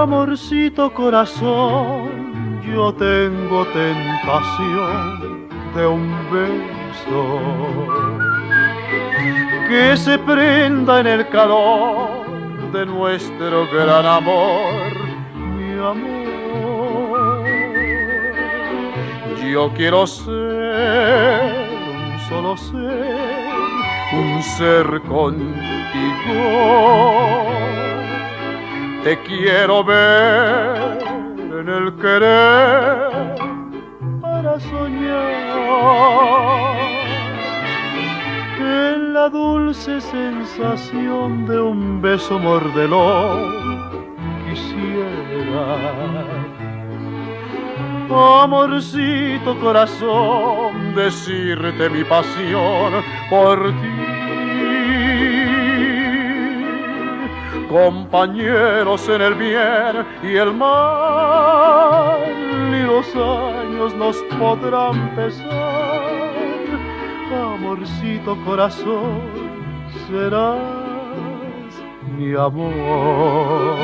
Amorcito corazón, yo tengo tentación de un beso que se prenda en el calor de nuestro gran amor, mi amor. Yo quiero ser un solo ser, un ser contigo. Te quiero ver en el querer para soñar en la dulce sensación de un beso mordelón. Quisiera, amorcito corazón, decirte mi pasión por ti. Compañeros en el bien y el mal, y los años nos podrán pesar. Amorcito corazón, serás mi amor.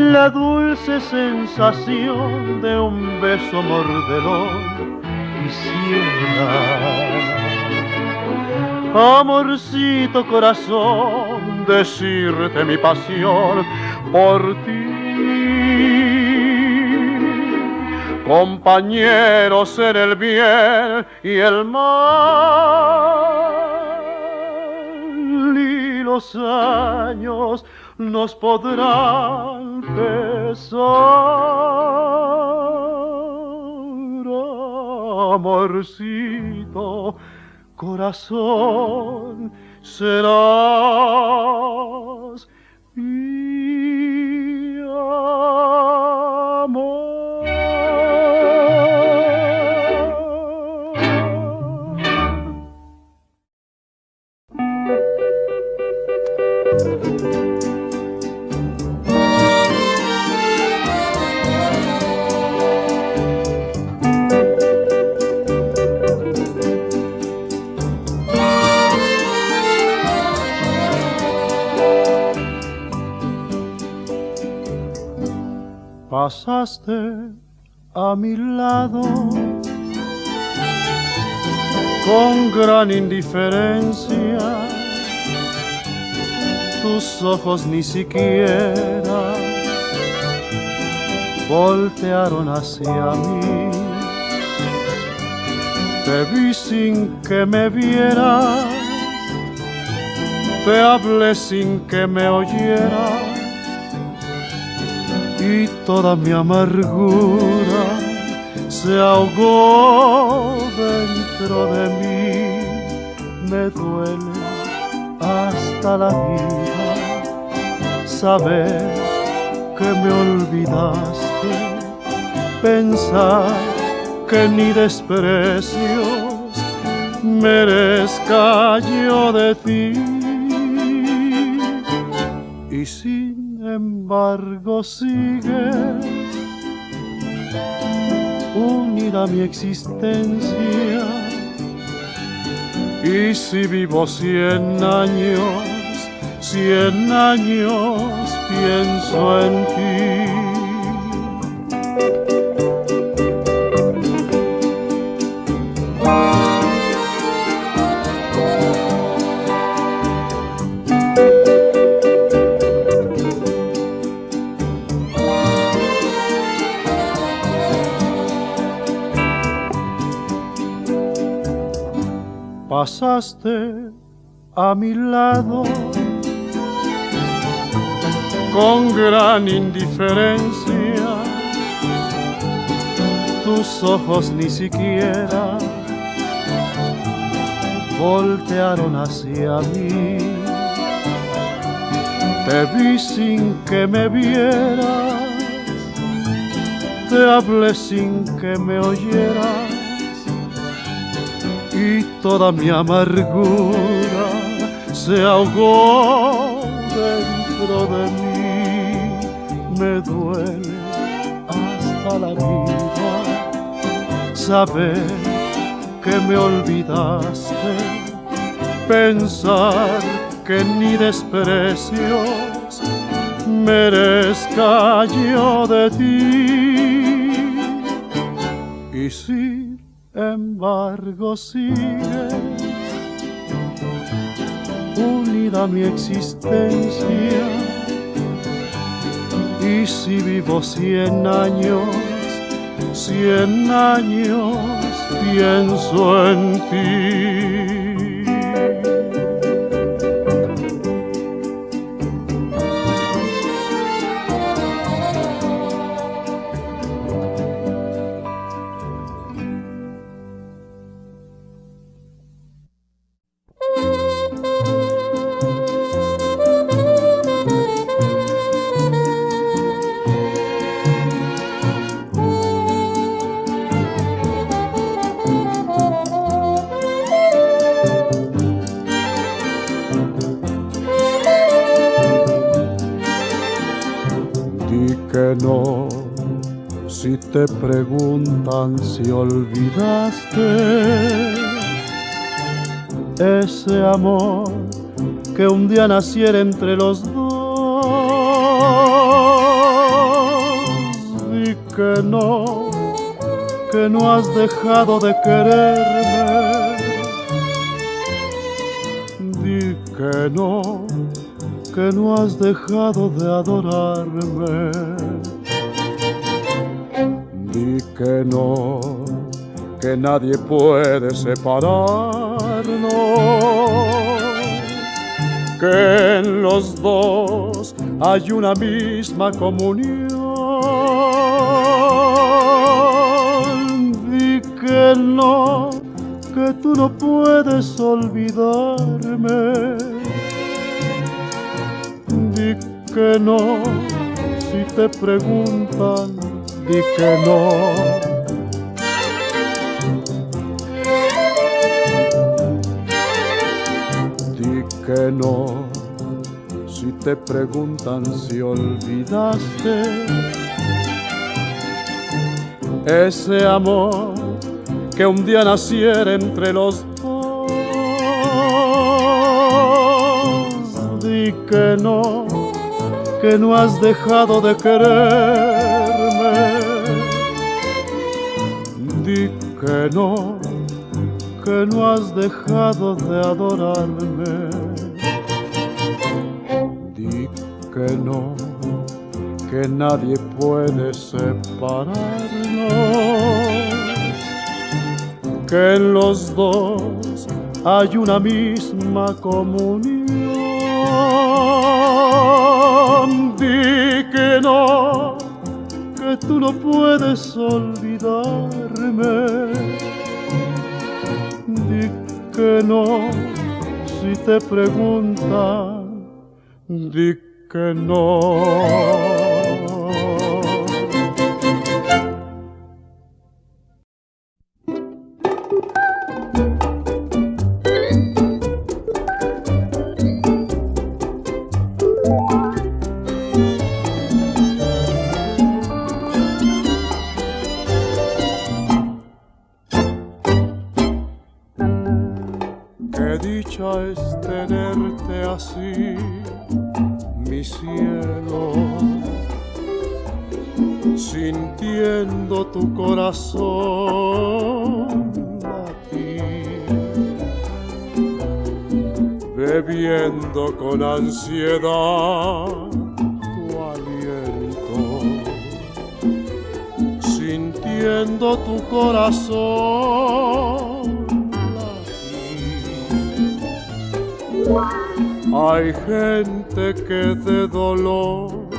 La dulce sensación de un beso mordelón quisiera, amorcito corazón, decirte mi pasión por ti. Compañeros en el bien y el mal, y los años nos podrán pesar. Amorcito corazón, serás mi amor. Pasaste a mi lado con gran indiferencia, tus ojos ni siquiera voltearon hacia mí. Te vi sin que me vieras, te hablé sin que me oyeras, y toda mi amargura se ahogó dentro de mí. Me duele hasta la vida saber que me olvidaste, pensar que ni desprecios merezca yo de ti. Y sin embargo sigue unida mi existencia, y si vivo 100 años pienso en ti. Pasaste a mi lado con gran indiferencia, tus ojos ni siquiera voltearon hacia mí. Te vi sin que me vieras, te hablé sin que me oyeras, y toda mi amargura se ahogó dentro de mí. Me duele hasta la vida saber que me olvidaste, pensar que ni desprecios merezca yo de ti. Y sin embargo sigues unida a mi existencia, y si vivo 100 años, 100 años pienso en ti. No, si te preguntan si olvidaste ese amor que un día naciera entre los dos, di que no has dejado de quererme, di que no has dejado de adorarme. Di que nadie puede separarnos, que en los dos hay una misma comunión. Di que tú no puedes olvidarme. Di que no, si te preguntan, di que no. Di que no, si te preguntan si olvidaste ese amor que un día naciera entre los dos. Di que no has dejado de quererme. Di que no has dejado de adorarme. Di que nadie puede separarnos, que en los dos hay una misma comunión. Di que tú no puedes olvidarme. Di que no, si te preguntan, di que no. Qué dicha es tenerte así, mi cielo, sintiendo tu corazón latir, bebiendo con ansiedad tu aliento, sintiendo tu corazón. Hay gente que de dolor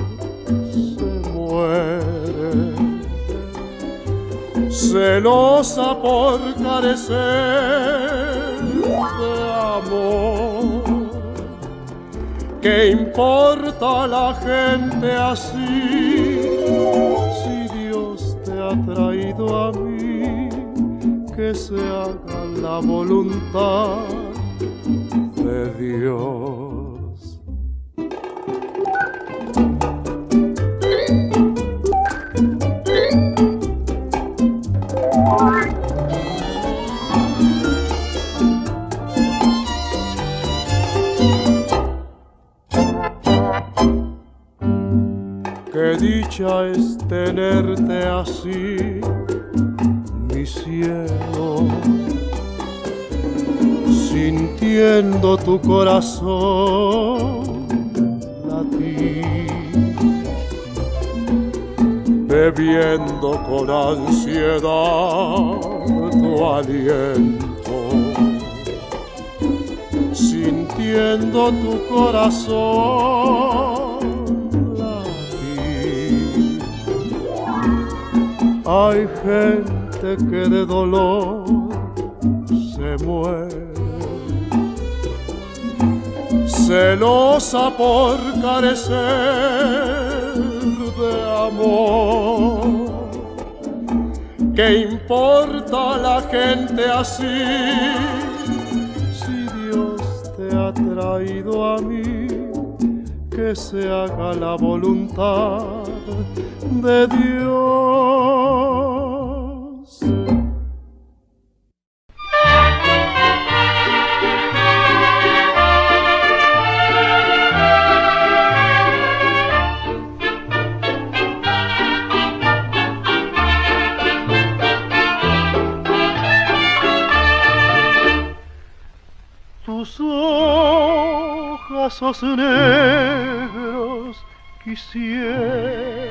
se muere, celosa por carecer de ¿Qué importa la gente así? Si Dios te ha traído a mí, que se haga la voluntad de Dios. Qué dicha es tenerte así, mi cielo, sintiendo tu corazón latir, bebiendo con ansiedad tu aliento, sintiendo tu corazón. Hay gente que de dolor se muere, celosa por carecer de amor. ¿Qué importa la gente así? Si Dios te ha traído a mí, que se haga la voluntad de Dios. Tus ojos negros quisiera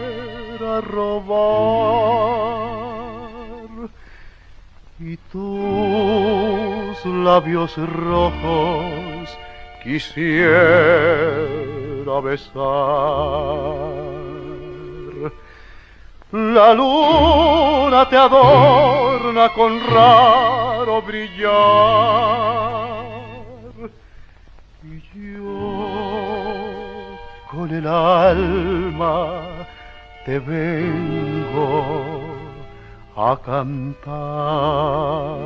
robar y tus labios rojos quisiera besar. La luna te adorna con raro brillar y yo con el alma te vengo a cantar.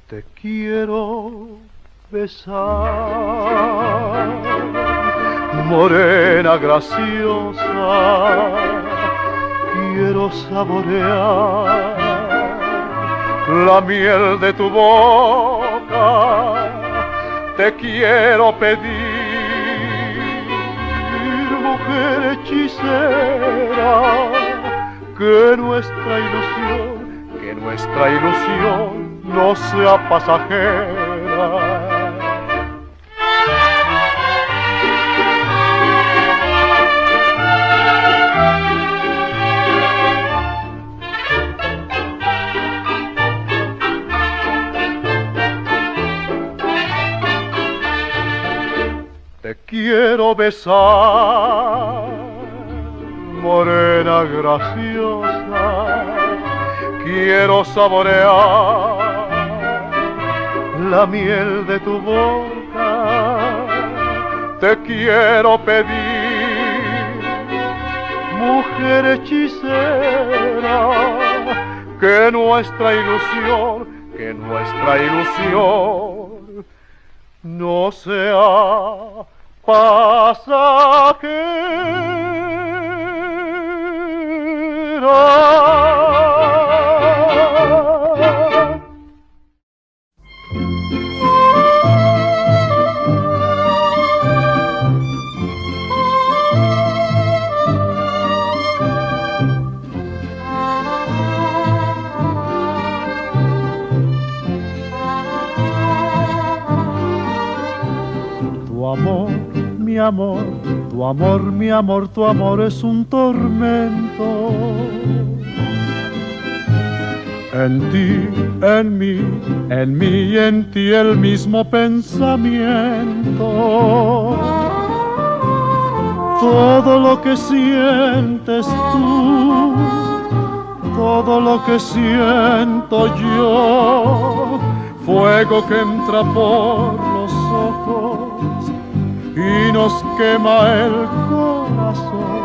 Te quiero besar, morena graciosa, quiero saborear la miel de tu boca, te quiero pedir, mujer hechicera, que nuestra ilusión no sea pasajera. Te quiero besar, morena graciosa, quiero saborear la miel de tu boca, te quiero pedir, mujer hechicera, que nuestra ilusión no sea pasajera. Tu amor, mi amor, tu amor, mi amor, tu amor es un tormento. En ti, en mí y en ti el mismo pensamiento. Todo lo que sientes tú, todo lo que siento yo, fuego que entra por los ojos y nos quema el corazón.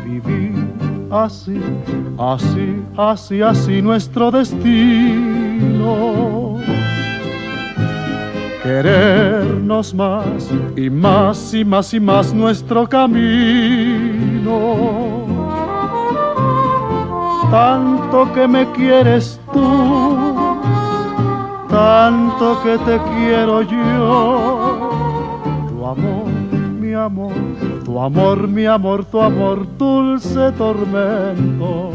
Vivir así, así, así, así nuestro destino. Querernos más y más y más y más nuestro camino. Tanto que me quieres tú, tanto que te quiero yo. Tu amor, mi amor, tu amor, mi amor, tu amor, dulce tormento.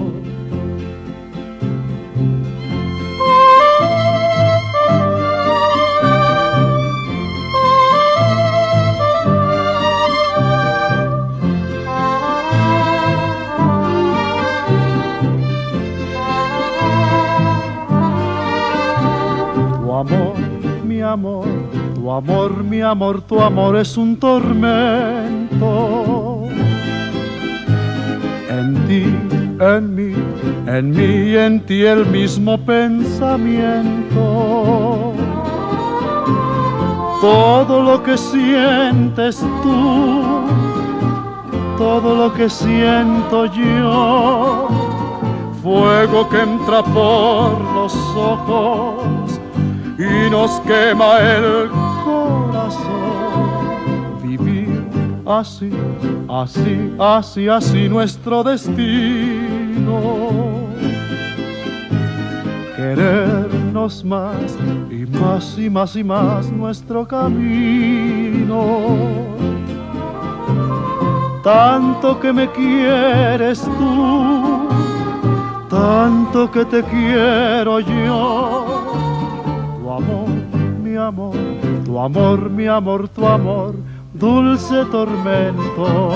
Tu amor, mi amor, tu amor, mi amor, tu amor es un tormento. En ti, en mí, en mí y en ti el mismo pensamiento. Todo lo que sientes tú, todo lo que siento yo, fuego que entra por los ojos y nos quema el corazón. Vivir así, así, así, así nuestro destino. Querernos más y más y más y más nuestro camino. Tanto que me quieres tú, tanto que te quiero yo. Tu amor, mi amor, tu amor, mi amor, tu amor, dulce tormento.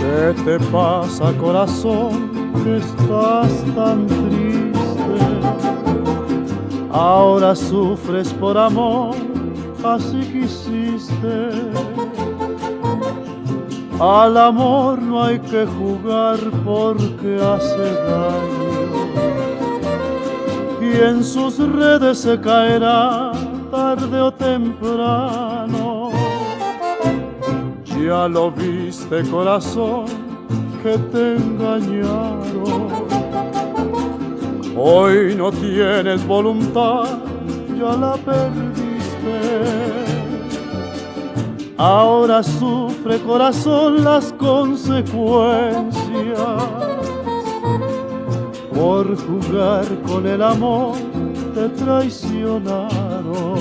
¿Qué te pasa, corazón, que estás tan triste? Ahora sufres por amor, así quisiste. Al amor no hay que jugar porque hace daño, y en sus redes se caerá tarde o temprano. Ya lo viste, corazón, que te engañaron. Hoy no tienes voluntad, ya la perdiste. Ahora sufre, corazón, las consecuencias. Por jugar con el amor te traicionaron.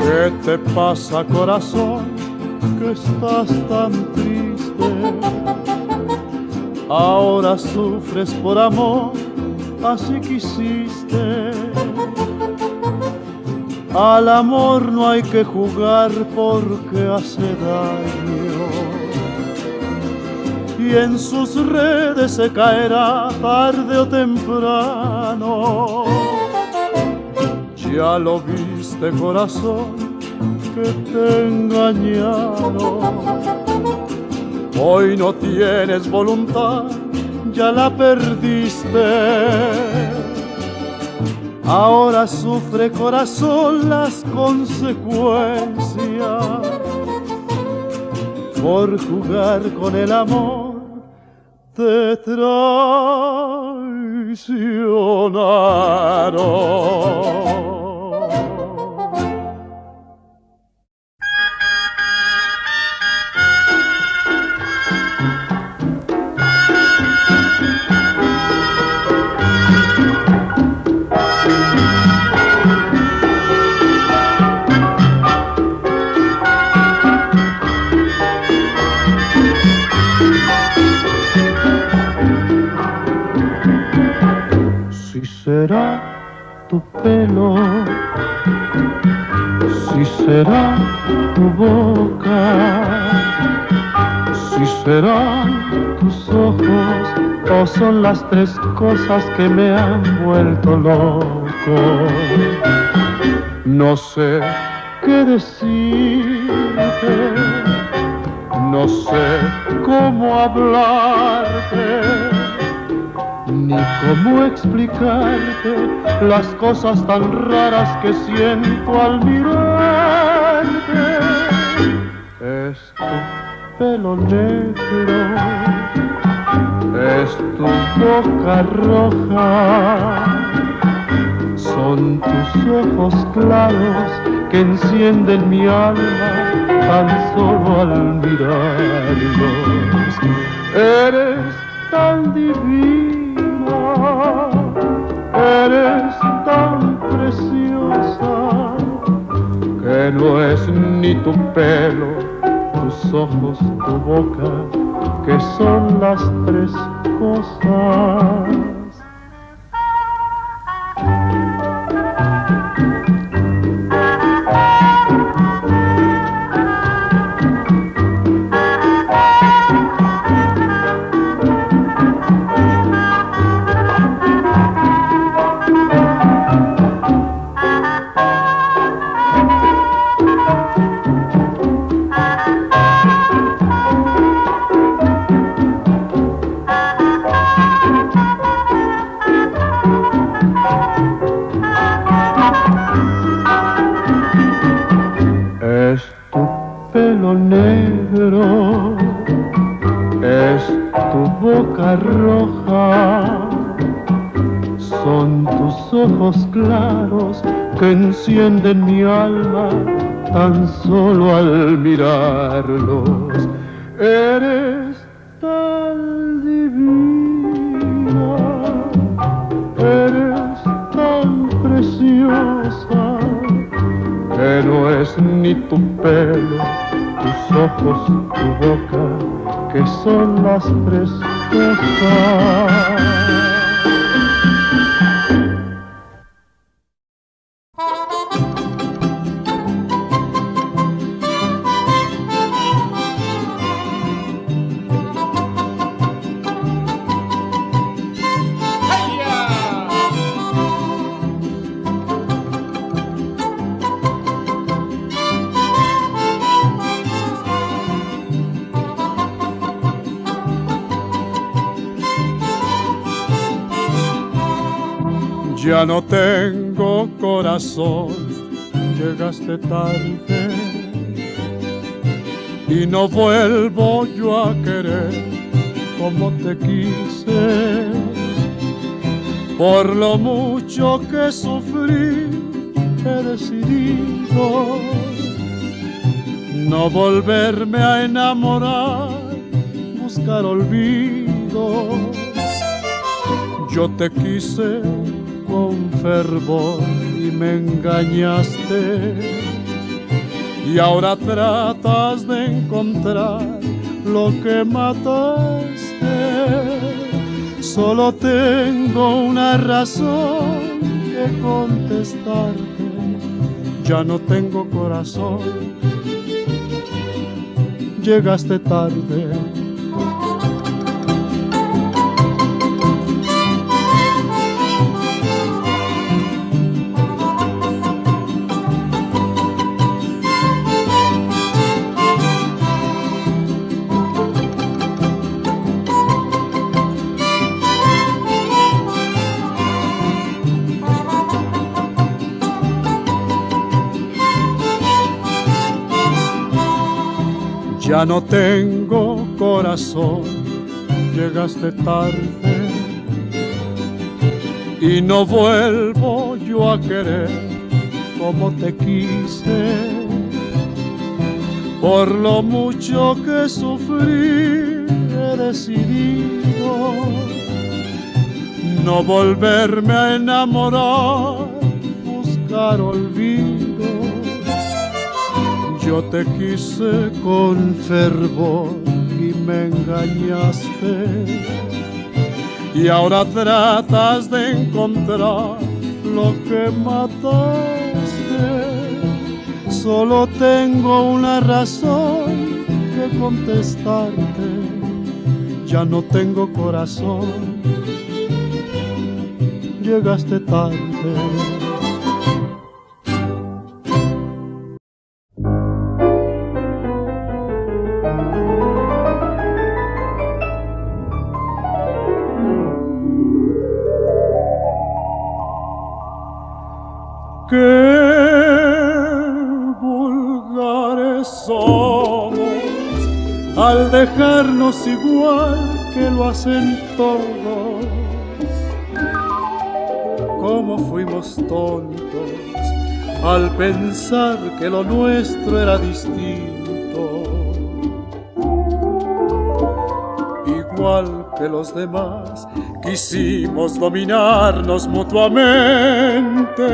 ¿Qué te pasa, corazón, que estás tan triste? Ahora sufres por amor, así quisiste. Al amor no hay que jugar porque hace daño, y en sus redes se caerá tarde o temprano. Ya lo viste, corazón, que te engañaron. Hoy no tienes voluntad, ya la perdiste. Ahora sufre, corazón, las consecuencias. Por jugar con el amor te traicionaron. tu pelo, si será tu boca, si serán tus ojos, o son las tres cosas que me han vuelto loco. No sé qué decirte, no sé cómo hablarte, ni cómo explicarte las cosas tan raras que siento al mirarte. Es tu pelo negro, es tu boca roja, son tus ojos claros que encienden mi alma tan solo al mirarlos. Eres tan divina, eres tan preciosa, que no es ni tu pelo, tus ojos, tu boca, que son las tres cosas. Es tu pelo negro, es tu boca roja, son tus ojos claros que encienden mi alma tan solo al mirarlos. Eres tan divina, eres tan preciosa, que no es ni tu pelo, tus ojos, tu boca, que son las tres cosas. Ya no tengo corazón, llegaste tarde y no vuelvo yo a querer como te quise. Por lo mucho que sufrí, he decidido no volverme a enamorar, buscar olvido. Yo te quise con fervor y me engañaste, y ahora tratas de encontrar lo que mataste. Solo tengo una razón que contestarte: ya no tengo corazón, llegaste tarde. Ya no tengo corazón, llegaste tarde y no vuelvo yo a querer como te quise. Por lo mucho que sufrí, he decidido no volverme a enamorar, buscar olvido. Yo te quise con fervor y me engañaste, y ahora tratas de encontrar lo que mataste. Solo tengo una razón que contestarte. Ya no tengo corazón, llegaste tarde. Qué vulgares somos al dejarnos igual que lo hacen todos. Cómo fuimos tontos al pensar que lo nuestro era distinto. Igual que los demás, quisimos dominarnos mutuamente.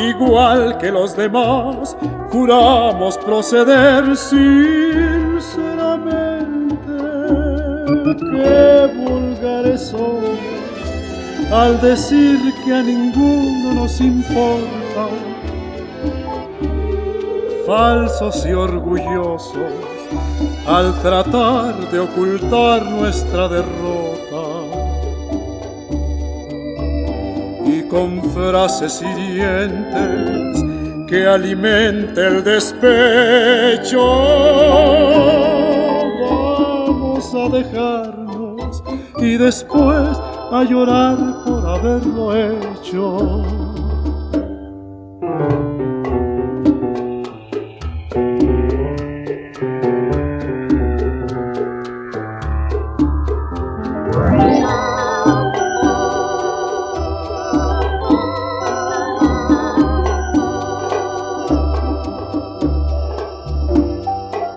Igual que los demás, juramos proceder sinceramente. Qué vulgares somos al decir que a ninguno nos importa. Falsos y orgullosos al tratar de ocultar nuestra derrota. Y con frases hirientes que alimente el despecho, vamos a dejarnos y después a llorar por haberlo hecho.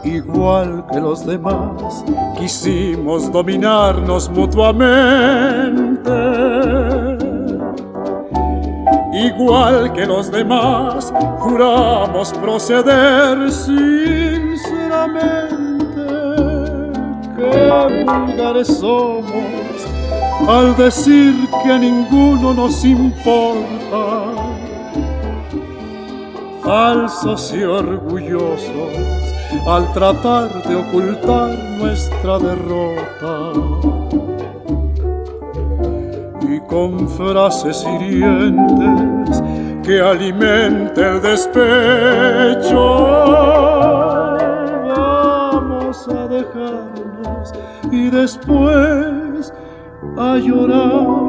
Igual que los demás, quisimos dominarnos mutuamente. Igual que los demás, juramos proceder sinceramente. Qué vulgares somos al decir que a ninguno nos importa. Falsos y orgullosos al tratar de ocultar nuestra derrota. Y con frases hirientes que alimente el despecho, vamos a dejarnos y después a llorar